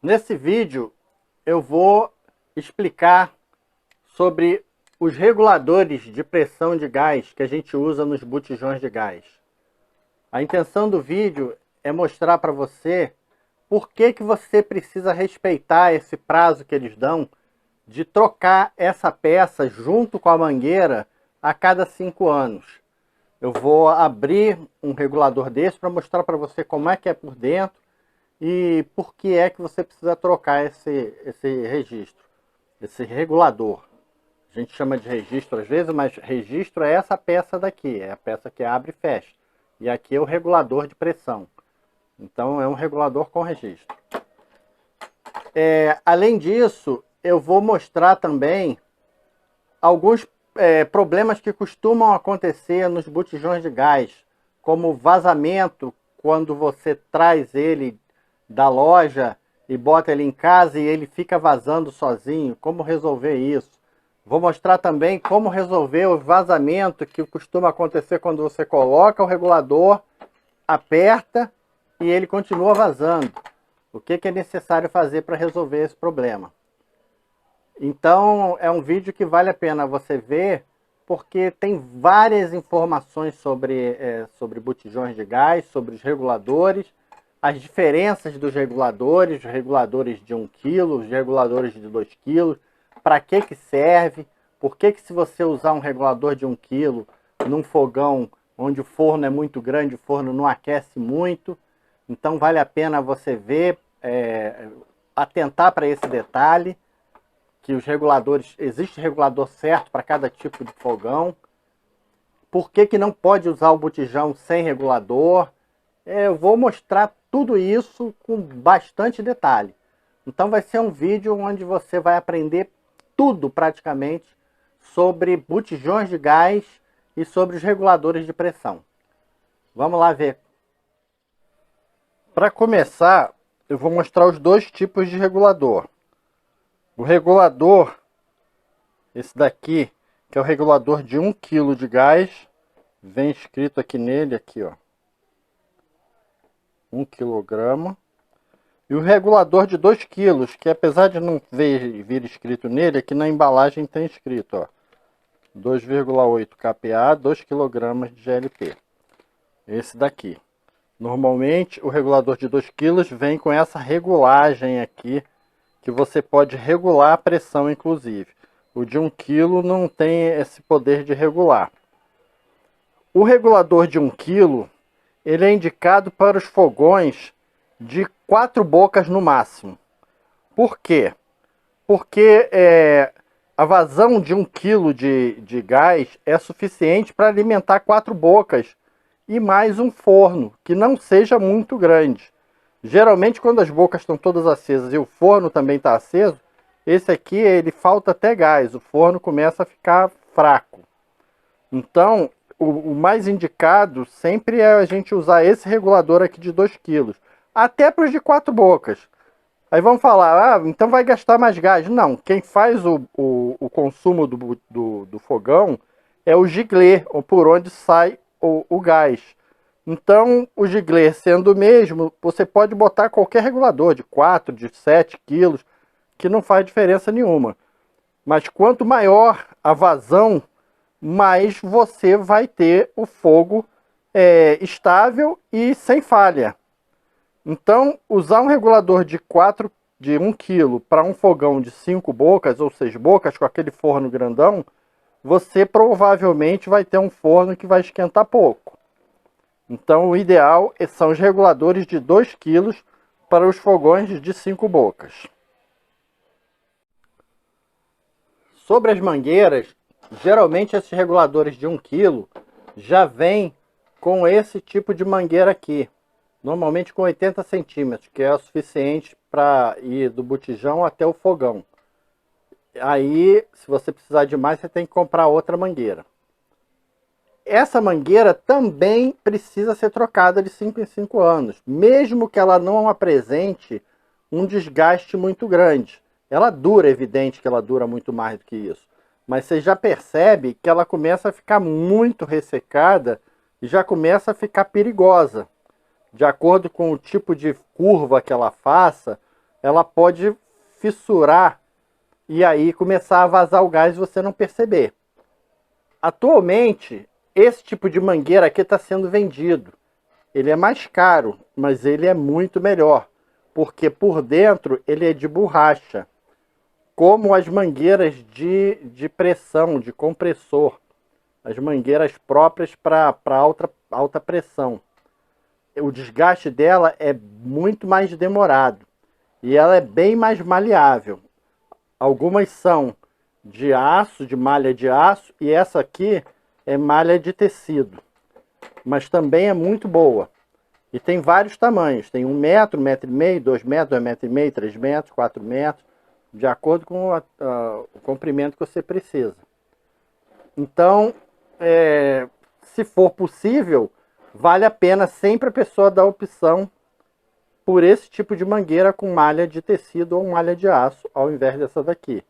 Nesse vídeo eu vou explicar sobre os reguladores de pressão de gás que a gente usa nos botijões de gás. A intenção do vídeo é mostrar para você por que você precisa respeitar esse prazo que eles dão de trocar essa peça junto com a mangueira a cada 5 anos. Eu vou abrir um regulador desse para mostrar para você como é que é por dentro e por que é que você precisa trocar esse registro, esse regulador. A gente chama de registro às vezes, mas registro é essa peça daqui, é a peça que abre e fecha. E aqui é o regulador de pressão. Então é um regulador com registro. Além disso, eu vou mostrar também alguns problemas que costumam acontecer nos botijões de gás, como vazamento quando você traz ele da loja e bota ele em casa e ele fica vazando sozinho, como resolver isso. Vou mostrar também como resolver o vazamento que costuma acontecer quando você coloca o regulador, aperta e ele continua vazando. O que é necessário fazer para resolver esse problema? Então é um vídeo que vale a pena você ver, porque tem várias informações sobre botijões de gás, sobre os reguladores, as diferenças dos reguladores, os reguladores de 1 kg, os reguladores de 2 kg, para que serve, por que se você usar um regulador de 1 kg num fogão onde o forno é muito grande, o forno não aquece muito. Então vale a pena você ver, atentar para esse detalhe, que os reguladores, existe regulador certo para cada tipo de fogão. Por que não pode usar o botijão sem regulador? Eu vou mostrar tudo isso com bastante detalhe. Então vai ser um vídeo onde você vai aprender tudo praticamente sobre botijões de gás e sobre os reguladores de pressão. Vamos lá ver. Para começar, eu vou mostrar os dois tipos de regulador. O regulador, esse daqui, que é o regulador de 1 kg de gás, vem escrito aqui nele, aqui ó, 1 kg. E o regulador de 2 kg, que apesar de não vir escrito nele, aqui na embalagem tem escrito, ó, 2,8 kPa, 2 kg de GLP. Esse daqui. Normalmente o regulador de 2 kg vem com essa regulagem aqui, que você pode regular a pressão inclusive. O de 1 kg não tem esse poder de regular. O regulador de 1 kg, ele é indicado para os fogões de 4 bocas no máximo. Por quê? Porque a vazão de 1 kg de gás é suficiente para alimentar 4 bocas e mais um forno, que não seja muito grande. Geralmente quando as bocas estão todas acesas e o forno também está aceso, esse aqui ele falta até gás, o forno começa a ficar fraco. Então o mais indicado sempre é a gente usar esse regulador aqui de 2 kg, até para os de 4 bocas. Aí vamos falar, então vai gastar mais gás. Não, quem faz o consumo do fogão é o giglê, ou por onde sai o gás. Então, o giglê sendo o mesmo, você pode botar qualquer regulador, de 4, de 7 quilos, que não faz diferença nenhuma. Mas quanto maior a vazão, mais você vai ter o fogo estável e sem falha. Então, usar um regulador de 1 kg para um fogão de 5 bocas ou 6 bocas, com aquele forno grandão, você provavelmente vai ter um forno que vai esquentar pouco. Então o ideal são os reguladores de 2 kg para os fogões de 5 bocas. Sobre as mangueiras, geralmente esses reguladores de 1 kg já vêm com esse tipo de mangueira aqui. Normalmente com 80 centímetros, que é o suficiente para ir do botijão até o fogão. Aí, se você precisar de mais, você tem que comprar outra mangueira. Essa mangueira também precisa ser trocada de 5 em 5 anos, mesmo que ela não apresente um desgaste muito grande. Ela dura, é evidente que ela dura muito mais do que isso, mas você já percebe que ela começa a ficar muito ressecada e já começa a ficar perigosa. De acordo com o tipo de curva que ela faça, ela pode fissurar e aí começar a vazar o gás e você não perceber. Atualmente, esse tipo de mangueira aqui está sendo vendido. Ele é mais caro, mas ele é muito melhor, porque por dentro ele é de borracha, como as mangueiras de pressão, de compressor, as mangueiras próprias para alta pressão. O desgaste dela é muito mais demorado e ela é bem mais maleável. Algumas são de aço, de malha de aço, e essa aqui é malha de tecido, mas também é muito boa. E tem vários tamanhos, tem 1 metro, 1,5 m, 2 metros, 2,5 m, 3 metros, 4 metros, de acordo com o comprimento que você precisa. Então, se for possível, vale a pena sempre a pessoa dar opção por esse tipo de mangueira com malha de tecido ou malha de aço, ao invés dessa daqui.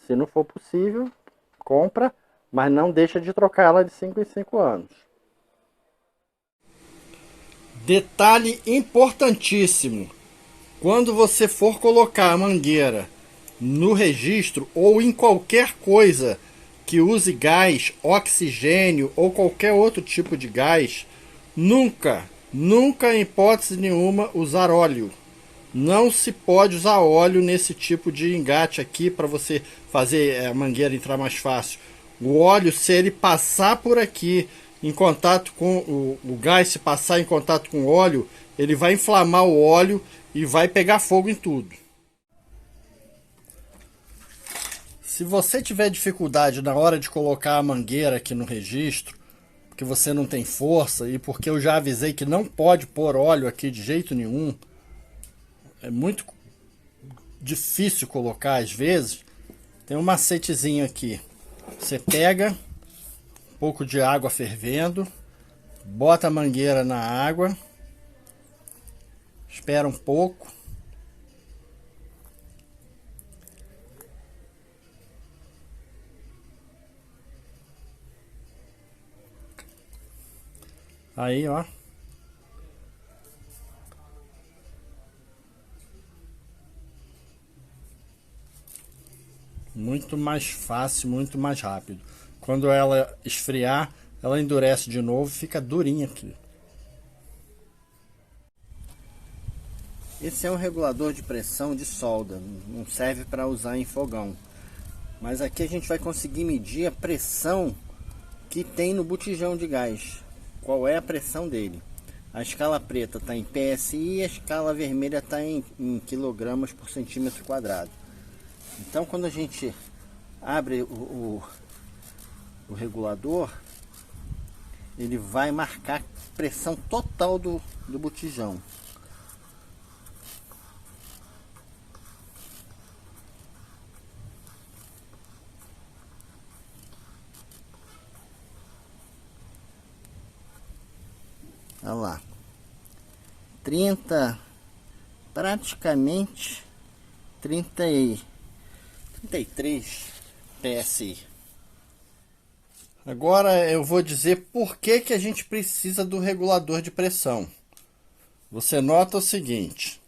Se não for possível, compra, mas não deixa de trocar ela de 5 em 5 anos. Detalhe importantíssimo: quando você for colocar a mangueira no registro ou em qualquer coisa que use gás, oxigênio ou qualquer outro tipo de gás, nunca, em hipótese nenhuma, usar óleo. Não se pode usar óleo nesse tipo de engate aqui para você fazer a mangueira entrar mais fácil. O óleo, se ele passar por aqui em contato com o gás, se passar em contato com o óleo, ele vai inflamar o óleo e vai pegar fogo em tudo. Se você tiver dificuldade na hora de colocar a mangueira aqui no registro, porque você não tem força e porque eu já avisei que não pode pôr óleo aqui de jeito nenhum, é muito difícil colocar às vezes, tem um macetezinho aqui. Você pega um pouco de água fervendo, bota a mangueira na água, espera um pouco, aí ó, muito mais fácil, muito mais rápido. Quando ela esfriar, ela endurece de novo e fica durinha aqui. Esse é um regulador de pressão de solda, não serve para usar em fogão. Mas aqui a gente vai conseguir medir a pressão que tem no botijão de gás. Qual é a pressão dele? A escala preta está em PSI e a escala vermelha está em quilogramas por centímetro quadrado. Então, quando a gente abre o regulador, ele vai marcar a pressão total do botijão. Olha lá, 30, praticamente 33 PSI. Agora eu vou dizer por que a gente precisa do regulador de pressão. Você nota o seguinte,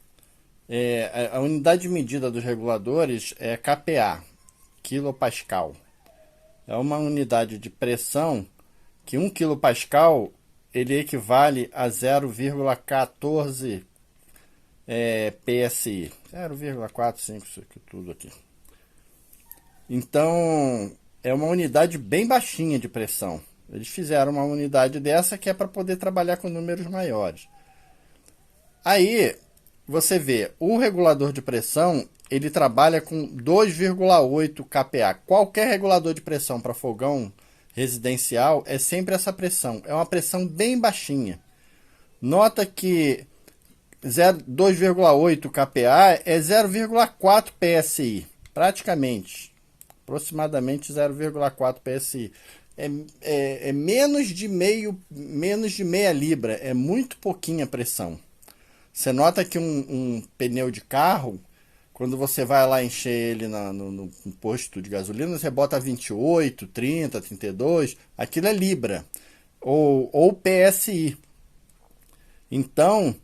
a unidade de medida dos reguladores é kPa, quilopascal. É uma unidade de pressão que 1 quilopascal ele equivale a 0,14 PSI, 0,45, isso aqui tudo aqui. Então é uma unidade bem baixinha de pressão. Eles fizeram uma unidade dessa que é para poder trabalhar com números maiores. Aí você vê, o regulador de pressão ele trabalha com 2,8 kPa. Qualquer regulador de pressão para fogão residencial é sempre essa pressão. É uma pressão bem baixinha. Nota que 2,8 kPa é 0,4 PSI, praticamente, aproximadamente 0,4 PSI. É menos de meia libra, é muito pouquinha pressão. Você nota que um pneu de carro, quando você vai lá encher ele no posto de gasolina, você bota 28, 30, 32, aquilo é libra, ou PSI. Então,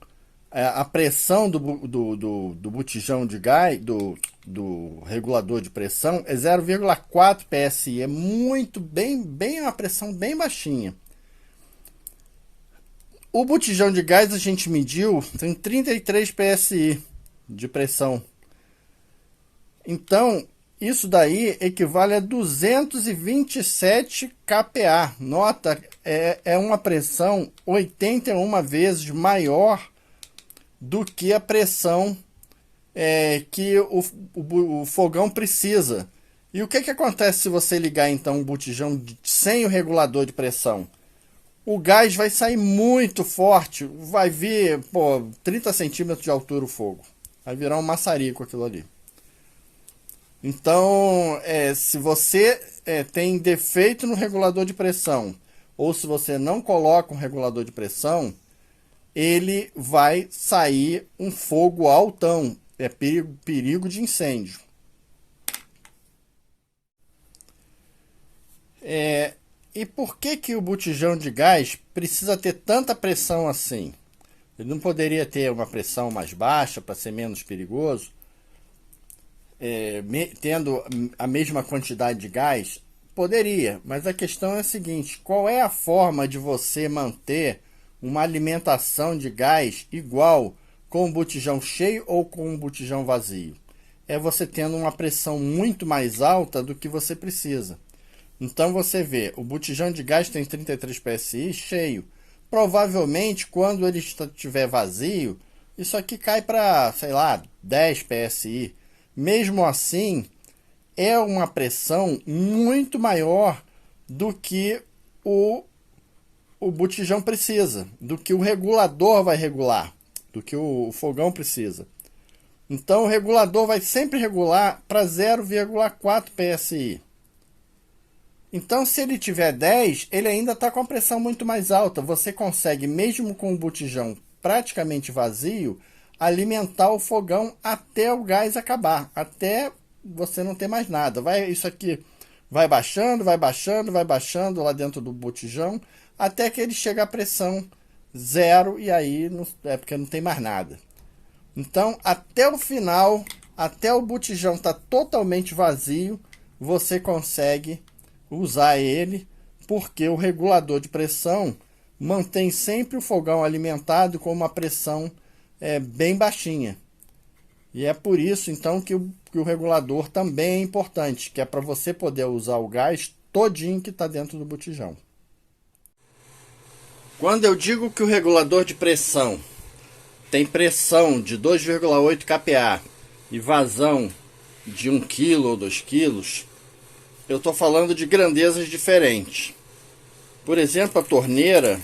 a pressão do botijão de gás, do regulador de pressão, é 0,4 PSI. É muito, bem uma pressão bem baixinha. O botijão de gás a gente mediu, tem 33 PSI de pressão. Então, isso daí equivale a 227 kPa. Nota, é uma pressão 81 vezes maior do que a pressão que o fogão precisa. E o que acontece se você ligar então um botijão sem o regulador de pressão? O gás vai sair muito forte, vai vir 30 centímetros de altura o fogo. Vai virar um maçarico aquilo ali. Então, se você tem defeito no regulador de pressão, ou se você não coloca um regulador de pressão, ele vai sair um fogo altão. É perigo de incêndio. E por que o botijão de gás precisa ter tanta pressão assim? Ele não poderia ter uma pressão mais baixa para ser menos perigoso? Tendo a mesma quantidade de gás? Poderia, mas a questão é a seguinte: qual é a forma de você manter uma alimentação de gás igual com o botijão cheio ou com o botijão vazio? É você tendo uma pressão muito mais alta do que você precisa. Então você vê, o botijão de gás tem 33 PSI cheio. Provavelmente, quando ele estiver vazio, isso aqui cai para, sei lá, 10 PSI. Mesmo assim, é uma pressão muito maior do que o botijão precisa, do que o regulador vai regular, do que o fogão precisa. Então o regulador vai sempre regular para 0,4 PSI. Então, se ele tiver 10, ele ainda está com a pressão muito mais alta. Você consegue, mesmo com o botijão praticamente vazio, alimentar o fogão até o gás acabar, até você não ter mais nada. Isso aqui vai baixando, vai baixando, vai baixando lá dentro do botijão, até que ele chega a pressão 0 e aí é porque não tem mais nada. Então, até o final, até o botijão estar totalmente vazio, você consegue usar ele, porque o regulador de pressão mantém sempre o fogão alimentado com uma pressão bem baixinha. E é por isso então que o regulador também é importante, que é para você poder usar o gás todinho que está dentro do botijão. Quando eu digo que o regulador de pressão tem pressão de 2,8 kPa e vazão de 1 kg ou 2 kg, eu estou falando de grandezas diferentes. Por exemplo, a torneira,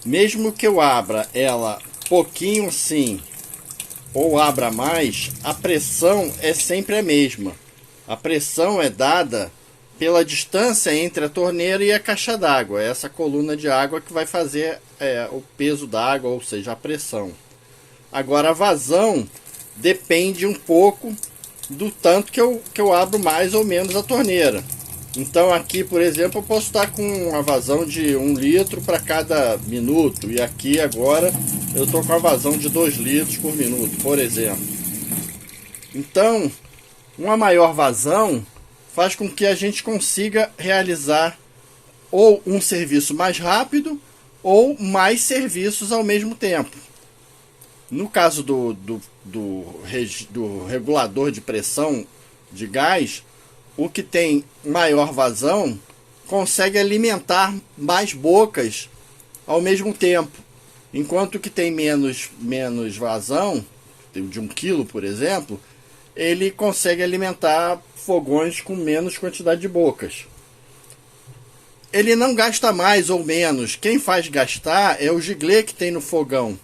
mesmo que eu abra ela pouquinho assim, ou abra mais, a pressão é sempre a mesma. A pressão é dada pela distância entre a torneira e a caixa d'água. É essa coluna de água que vai fazer o peso da água, ou seja, a pressão. Agora, a vazão depende um pouco do tanto que eu abro mais ou menos a torneira. Então aqui, por exemplo, eu posso estar com uma vazão de 1 litro para cada minuto. E aqui agora eu estou com a vazão de 2 litros por minuto, por exemplo. Então, uma maior vazão faz com que a gente consiga realizar ou um serviço mais rápido ou mais serviços ao mesmo tempo. No caso do regulador de pressão de gás, o que tem maior vazão consegue alimentar mais bocas ao mesmo tempo. Enquanto que tem menos vazão, de 1 kg, por exemplo, ele consegue alimentar fogões com menos quantidade de bocas. Ele não gasta mais ou menos. Quem faz gastar é o giglê que tem no fogão.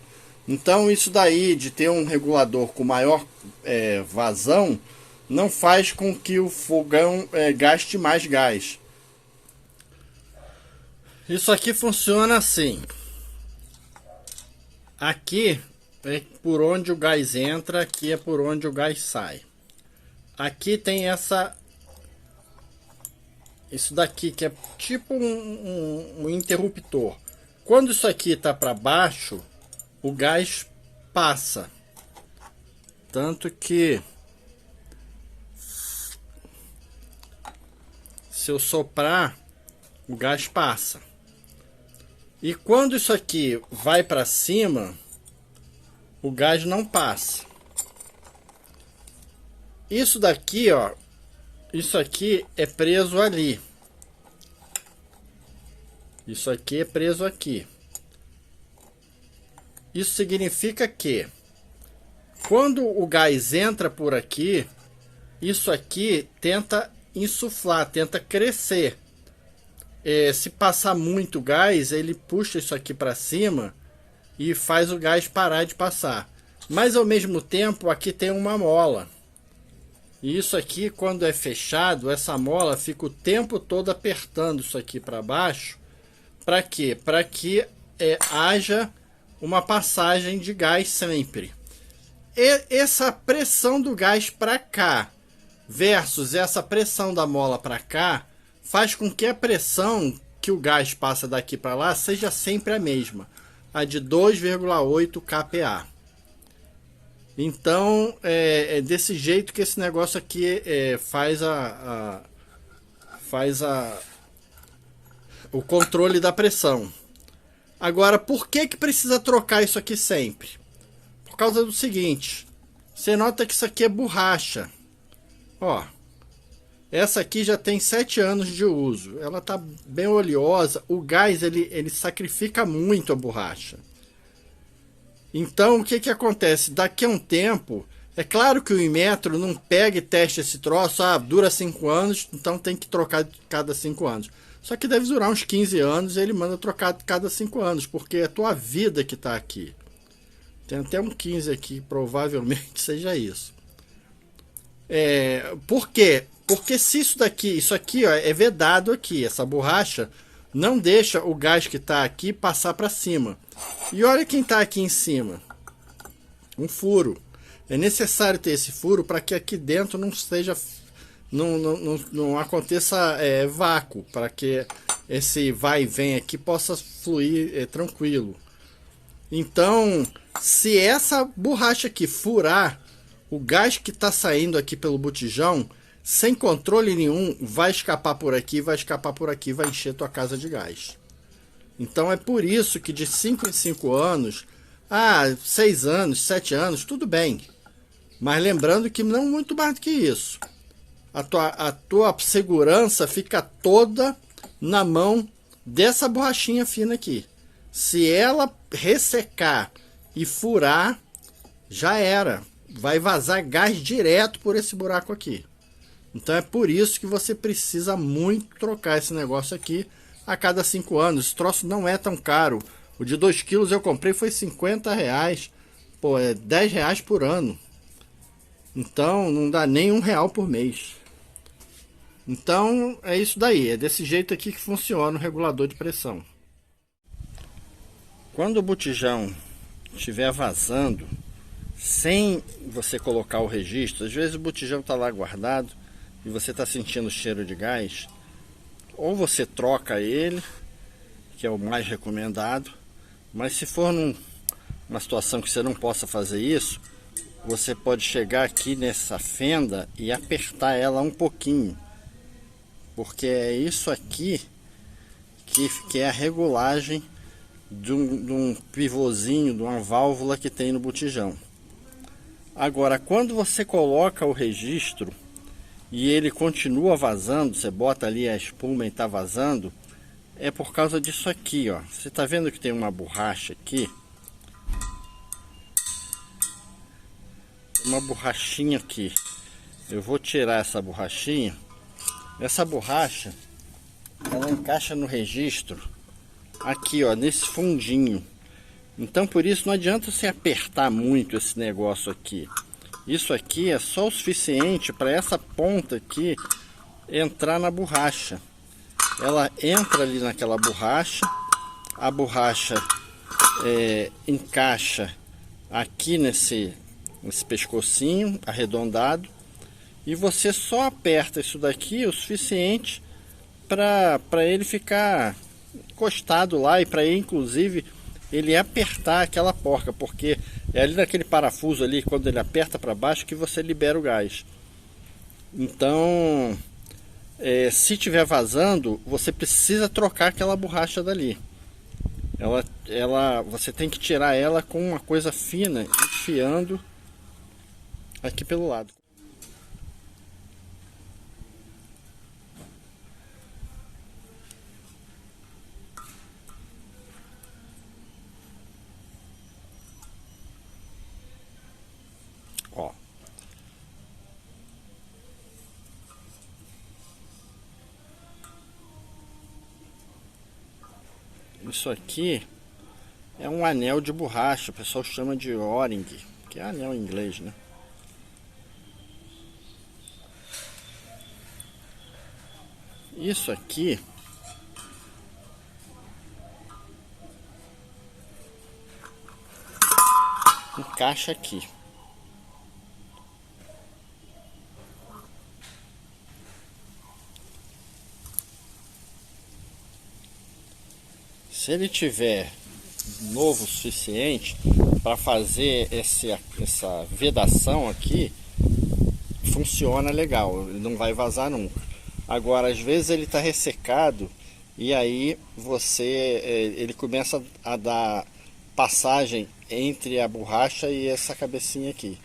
Então isso daí de ter um regulador com maior vazão não faz com que o fogão gaste mais gás. Isso aqui funciona assim. Aqui é por onde o gás entra, aqui é por onde o gás sai. Aqui tem isso daqui que é tipo um interruptor. Quando isso aqui está para baixo, o gás passa. Tanto que se eu soprar, o gás passa. E quando isso aqui vai para cima, o gás não passa. Isso daqui, ó, isso aqui é preso ali. Isso aqui é preso aqui. Isso significa que quando o gás entra por aqui, isso aqui tenta insuflar, tenta crescer. Se passar muito gás, ele puxa isso aqui para cima e faz o gás parar de passar. Mas ao mesmo tempo, aqui tem uma mola. E isso aqui, quando é fechado, essa mola fica o tempo todo apertando isso aqui para baixo. Para quê? Para que haja uma passagem de gás sempre. E essa pressão do gás para cá versus essa pressão da mola para cá faz com que a pressão que o gás passa daqui para lá seja sempre a mesma, a de 2,8 kPa. Então é desse jeito que esse negócio aqui faz o controle da pressão. Agora, por que precisa trocar isso aqui sempre? Por causa do seguinte, você nota que isso aqui é borracha. Ó, essa aqui já tem 7 anos de uso. Ela tá bem oleosa. O gás, ele sacrifica muito a borracha. Então, o que acontece? Daqui a um tempo, é claro que o Inmetro não pega e testa esse troço. Ah, dura 5 anos, então tem que trocar cada 5 anos. Só que deve durar uns 15 anos e ele manda trocar cada 5 anos, porque é a tua vida que está aqui. Tem até um 15 aqui, provavelmente seja isso. Por quê? Porque se isso aqui ó, é vedado aqui, essa borracha não deixa o gás que está aqui passar para cima. E olha quem está aqui em cima. Um furo. É necessário ter esse furo para que aqui dentro não seja... Não aconteça vácuo, para que esse vai e vem aqui possa fluir tranquilo. Então, se essa borracha aqui furar, o gás que está saindo aqui pelo botijão, sem controle nenhum, vai escapar por aqui, vai escapar por aqui, vai encher tua casa de gás. Então é por isso que de 5 em 5 anos, 6 anos, 7 anos, tudo bem. Mas lembrando que não muito mais do que isso. A tua segurança fica toda na mão dessa borrachinha fina aqui. Se ela ressecar e furar, já era. Vai vazar gás direto por esse buraco aqui. Então é por isso que você precisa muito trocar esse negócio aqui a cada 5 anos. Esse troço não é tão caro. O de 2 kg eu comprei foi R$50. Pô, é R$10 por ano. Então não dá nem R$1 por mês. Então é isso daí, é desse jeito aqui que funciona o regulador de pressão. Quando o botijão estiver vazando, sem você colocar o registro, às vezes o botijão está lá guardado e você está sentindo o cheiro de gás, ou você troca ele, que é o mais recomendado, mas se for numa situação que você não possa fazer isso, você pode chegar aqui nessa fenda e apertar ela um pouquinho. Porque é isso aqui que é a regulagem de um pivôzinho, de uma válvula que tem no botijão. Agora, quando você coloca o registro e ele continua vazando, você bota ali a espuma e está vazando, é por causa disso aqui, ó. Você está vendo que tem uma borracha aqui? Uma borrachinha aqui. Eu vou tirar essa borrachinha. Essa borracha, ela encaixa no registro aqui, ó, nesse fundinho. Então por isso não adianta você apertar muito esse negócio aqui. Isso aqui é só o suficiente para essa ponta aqui entrar na borracha. Ela entra ali naquela borracha, a borracha encaixa aqui nesse pescocinho arredondado. E você só aperta isso daqui o suficiente para ele ficar encostado lá e para ele inclusive ele apertar aquela porca, porque é ali naquele parafuso ali, quando ele aperta para baixo, que você libera o gás. Então, se tiver vazando, você precisa trocar aquela borracha dali. Você tem que tirar ela com uma coisa fina, enfiando aqui pelo lado. Ó. Isso aqui é um anel de borracha, o pessoal chama de O-ring, que é anel em inglês, né? Isso aqui encaixa aqui. Se ele tiver novo o suficiente para fazer essa vedação aqui, funciona legal, ele não vai vazar nunca. Agora, às vezes ele está ressecado e aí ele começa a dar passagem entre a borracha e essa cabecinha aqui.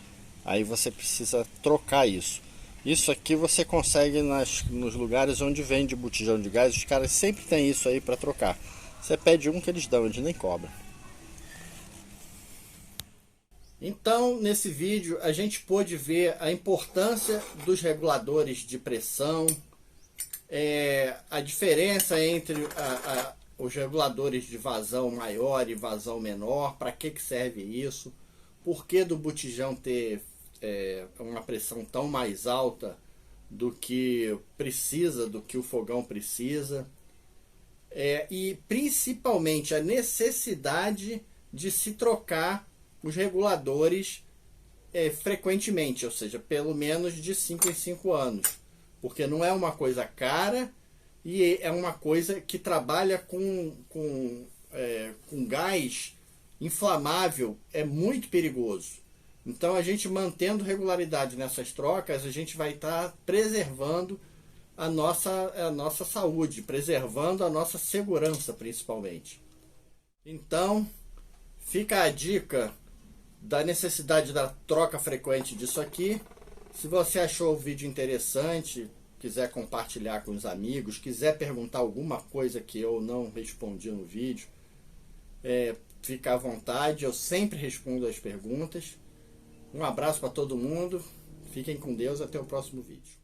Aí você precisa trocar isso. Isso aqui você consegue nos lugares onde vende botijão de gás, os caras sempre tem isso aí para trocar. Você pede um que eles dão, eles nem cobram. Então, nesse vídeo, a gente pôde ver a importância dos reguladores de pressão, a diferença entre os reguladores de vazão maior e vazão menor, para que serve isso, por que do botijão ter uma pressão tão mais alta do que precisa, do que o fogão precisa. E principalmente a necessidade de se trocar os reguladores frequentemente, ou seja, pelo menos de 5 em 5 anos, porque não é uma coisa cara e é uma coisa que trabalha com gás inflamável, é muito perigoso. Então, a gente mantendo regularidade nessas trocas, a gente vai estar preservando a nossa saúde, preservando a nossa segurança principalmente. Então, fica a dica da necessidade da troca frequente disso aqui. Se você achou o vídeo interessante, quiser compartilhar com os amigos, quiser perguntar alguma coisa que eu não respondi no vídeo, fica à vontade, eu sempre respondo as perguntas. Um abraço para todo mundo, fiquem com Deus, até o próximo vídeo.